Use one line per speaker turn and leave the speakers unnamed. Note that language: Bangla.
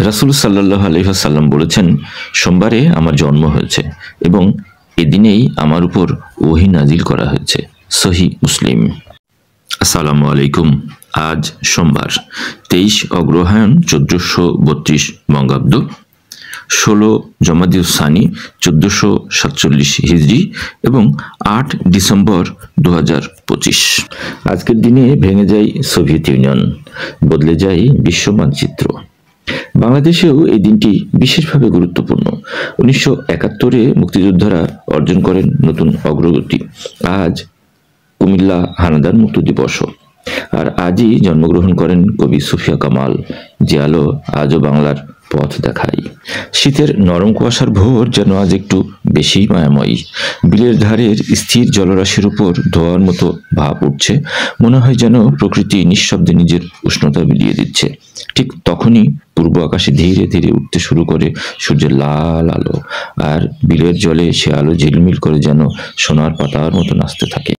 রাসূল সাল্লাল্লাহু আলাইহি ওয়াসাল্লাম বলেছেন, সোমবারে আমার জন্ম হয়েছে এবং এদিনেই আমার উপর ওহী নাজিল করা হয়েছে। সহিহ মুসলিম। আসসালামু আলাইকুম। আজ সোমবার 23 অগ্রহায়ণ 1432 বঙ্গাব্দ, 16 জমাদিউস সানি 1447 হিজরি এবং 8 ডিসেম্বর 2025। আজকের দিনে ভেঙে যায় সোভিয়েত ইউনিয়ন, বদলে যায় বিশ্ব মানচিত্র। বাংলাদেশেও এই দিনটি বিশেষভাবে গুরুত্বপূর্ণ। 1971-এ মুক্তিযোদ্ধারা অর্জন করেন নতুন অগ্রগতি। আজ কুমিল্লা হানাদার মুক্তি দিবস। আর আজই জন্মগ্রহণ করেন কবি সুফিয়া কামাল, যে আলো আজও বাংলার পথ দেখায়। শীতের নরম কুয়াশার ভোর যেন আজ একটু বেশি মায়াময়ী। বিলের ধারের স্থির জলরাশির উপর ধোয়ার মতো ভাব উঠছে। মনে হয় যেন প্রকৃতি নিঃশব্দে নিজের উষ্ণতা বিলিয়ে দিচ্ছে। ঠিক তখনই পূর্ব আকাশে ধীরে ধীরে উঠতে শুরু করে সূর্যের লাল আলো, আর বিলের জলে সে আলো ঝিলমিল করে যেন সোনার পাতার মতো নাচতে থাকে।